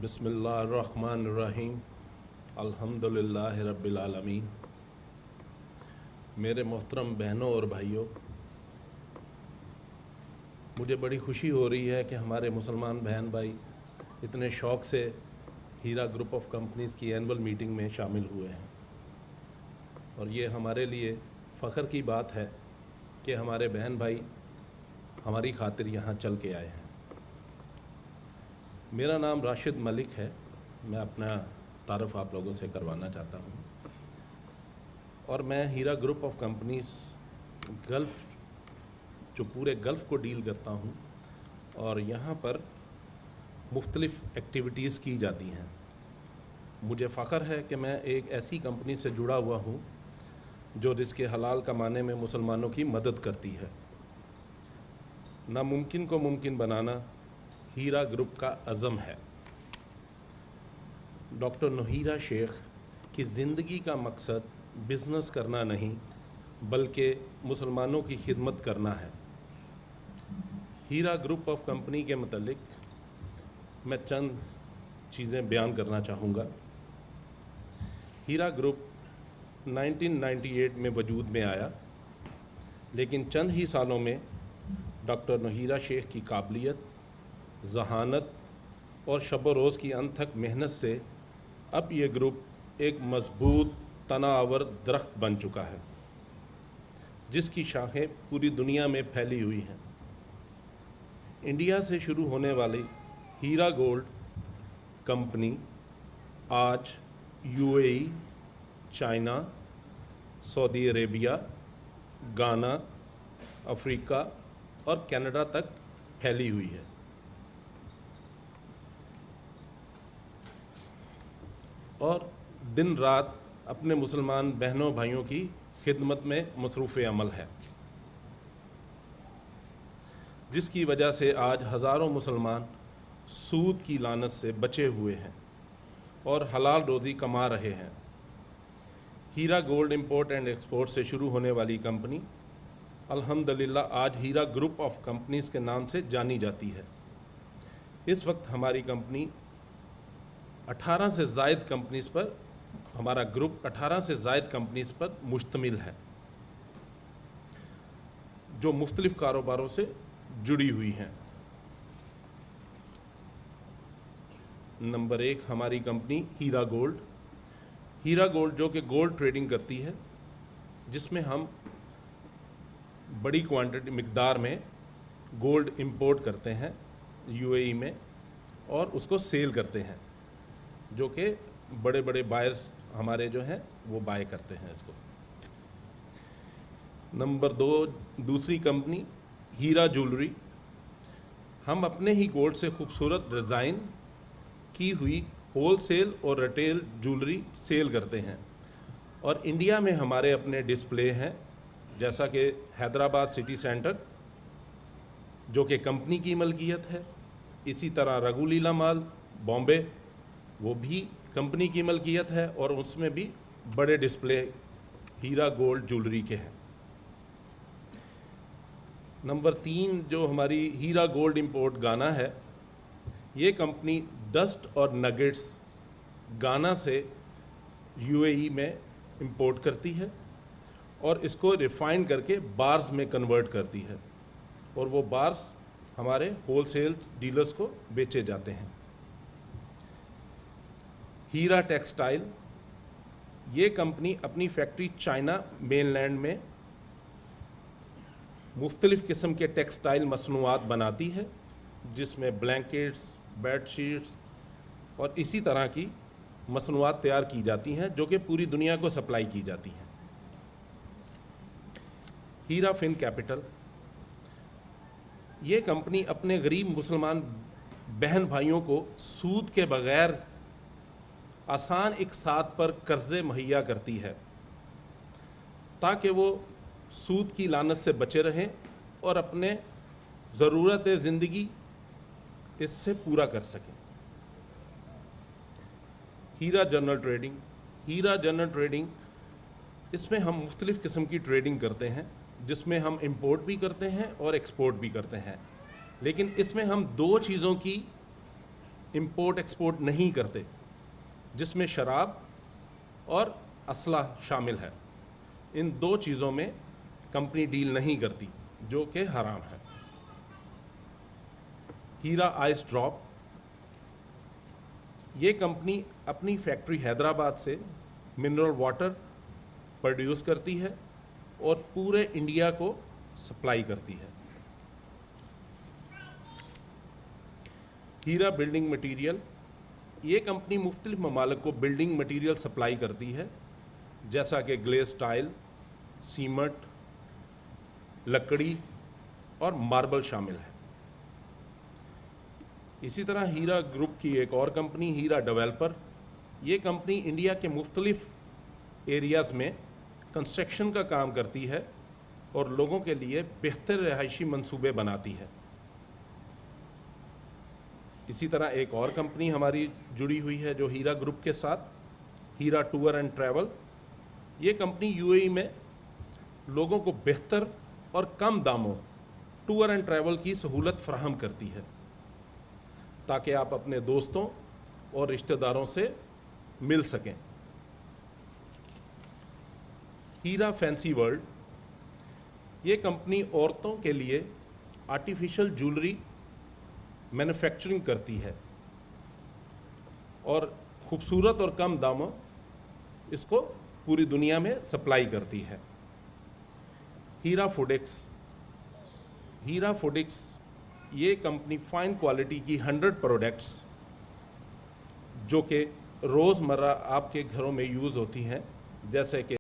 बिस्मिल्लाहिर्रहमानिर्रहीम अल्हम्दुलिल्लाहि रब्बिल आलमीन। मेरे मोहतरम बहनों और भाइयों, मुझे बड़ी खुशी हो रही है कि हमारे मुसलमान बहन भाई इतने शौक़ से हीरा ग्रुप ऑफ कंपनीज़ की एनुअल मीटिंग में शामिल हुए हैं और ये हमारे लिए फ़ख्र की बात है कि हमारे बहन भाई हमारी खातिर यहाँ चल के आए हैं। मेरा नाम राशिद मलिक है। मैं अपना तारुफ आप लोगों से करवाना चाहता हूँ और मैं हीरा ग्रुप ऑफ कंपनीज़ गल्फ़ जो पूरे गल्फ़ को डील करता हूँ और यहाँ पर मुख्तलिफ़ एक्टिविटीज़ की जाती हैं। मुझे फ़ख्र है कि मैं एक ऐसी कंपनी से जुड़ा हुआ हूँ जो रिज़्क़ हलाल कमाने में मुसलमानों की मदद करती है। नामुमकिन को मुमकिन बनाना हीरा ग्रुप का अज़म है। डॉक्टर नहीरा शेख की ज़िंदगी का मकसद बिज़नेस करना नहीं बल्कि मुसलमानों की खिदमत करना है। हीरा ग्रुप ऑफ कंपनी के मतलब मैं चंद चीज़ें बयान करना चाहूँगा। हीरा ग्रुप 1998 में वजूद में आया, लेकिन चंद ही सालों में डॉक्टर नहीरा शेख की काबिलियत, ज़हानत और शब रोज़ की अनथक मेहनत से अब ये ग्रुप एक मजबूत तनावर दरख्त बन चुका है जिसकी शाखें पूरी दुनिया में फैली हुई हैं। इंडिया से शुरू होने वाली हीरा गोल्ड कंपनी आज यूएई, चाइना, सऊदी अरेबिया, गाना, अफ्रीका और कनाडा तक फैली हुई है और दिन रात अपने मुसलमान बहनों भाइयों की खिदमत में मसरूफ़ अमल है, जिसकी वजह से आज हज़ारों मुसलमान सूद की लानत से बचे हुए हैं और हलाल रोज़ी कमा रहे हैं। हीरा गोल्ड इंपोर्ट एंड एक्सपोर्ट से शुरू होने वाली कंपनी अल्हम्दुलिल्लाह आज हीरा ग्रुप ऑफ कंपनीज़ के नाम से जानी जाती है। इस वक्त हमारी कंपनी 18 से ज़ायद कंपनीज़ पर, हमारा ग्रुप 18 से ज़ायद कंपनीज़ पर मुश्तमिल है जो मुख्तलिफ़ कारोबारों से जुड़ी हुई हैं। नंबर 1 हमारी कंपनी हीरा गोल्ड जो कि गोल्ड ट्रेडिंग करती है, जिसमें हम बड़ी क्वांटिटी मिकदार में गोल्ड इंपोर्ट करते हैं यूएई में और उसको सेल करते हैं, जो कि बड़े बड़े बायर्स हमारे जो हैं वो बाय करते हैं इसको। नंबर 2 दूसरी कंपनी हीरा ज्वेलरी। हम अपने ही गोल्ड से खूबसूरत डिज़ाइन की हुई होलसेल और रिटेल ज्वेलरी सेल करते हैं और इंडिया में हमारे अपने डिस्प्ले हैं, जैसा कि हैदराबाद सिटी सेंटर जो कि कंपनी की मलकियत है। इसी तरह रघुलीला मॉल बॉम्बे, वो भी कंपनी की मलकियत है और उसमें भी बड़े डिस्प्ले हीरा गोल्ड ज्वेलरी के हैं। नंबर 3 जो हमारी हीरा गोल्ड इंपोर्ट गाना है, ये कंपनी डस्ट और नगेट्स गाना से यूएई में इंपोर्ट करती है और इसको रिफ़ाइन करके बार्स में कन्वर्ट करती है और वो बार्स हमारे होलसेल डीलर्स को बेचे जाते हैं। हीरा टेक्सटाइल, ये कंपनी अपनी फैक्ट्री चाइना मेनलैंड में मुख्तलिफ़ किस्म के टेक्सटाइल मसनूआत बनाती है, जिसमें ब्लैंकेट्स, बेडशीट्स और इसी तरह की मसनूआत तैयार की जाती हैं जो कि पूरी दुनिया को सप्लाई की जाती हैं। हीरा फिन कैपिटल, ये कंपनी अपने गरीब मुसलमान बहन भाइयों को सूद के बग़ैर आसान इक़सात पर कर्ज़े मुहैया करती है ताकि वो सूद की लानत से बचे रहें और अपने ज़रूरत ज़िंदगी इससे पूरा कर सकें। हीरा जनरल ट्रेडिंग, इसमें हम मुख्तलिफ़ किस्म की ट्रेडिंग करते हैं, जिसमें हम इंपोर्ट भी करते हैं और एक्सपोर्ट भी करते हैं, लेकिन इसमें हम 2 चीज़ों की امپورٹ ایکسپورٹ نہیں کرتے، جس میں شراب اور اسلحہ شامل ہے۔ ان دو چیزوں میں کمپنی ڈیل نہیں کرتی، جو کہ حرام ہے۔ ہیرا آئس ڈراپ، یہ کمپنی اپنی فیکٹری حیدرآباد سے منرل واٹر پروڈیوس کرتی ہے اور پورے انڈیا کو سپلائی کرتی ہے۔ ہیرا بلڈنگ مٹیریل، یہ کمپنی مختلف ممالک کو بلڈنگ مٹیریل سپلائی کرتی ہے، جیسا کہ گلیز ٹائل، سیمنٹ، لکڑی اور ماربل شامل ہے۔ اسی طرح ہیرا گروپ کی ایک اور کمپنی ہیرا ڈیولپر، یہ کمپنی انڈیا کے مختلف ایریاز میں کنسٹرکشن کا کام کرتی ہے اور لوگوں کے لیے بہتر رہائشی منصوبے بناتی ہے۔ اسی طرح ایک اور کمپنی ہماری جڑی ہوئی ہے جو ہیرا گروپ کے ساتھ، ہیرا ٹور اینڈ ٹریول، یہ کمپنی UAE میں لوگوں کو بہتر اور کم داموں ٹور اینڈ ٹریول کی سہولت فراہم کرتی ہے، تاکہ آپ اپنے دوستوں اور رشتہ داروں سے مل سکیں۔ ہیرا فینسی ورلڈ، یہ کمپنی عورتوں کے لیے آرٹیفیشل جولری مینوفیکچرنگ کرتی ہے اور خوبصورت اور کم داموں اس کو پوری دنیا میں سپلائی کرتی ہے۔ ہیرا فوڈکس، ہیرا فوڈکس یہ کمپنی فائن کوالٹی کی 100 پروڈکٹس جو کہ روز مرہ آپ کے گھروں میں یوز ہوتی ہیں، جیسے کہ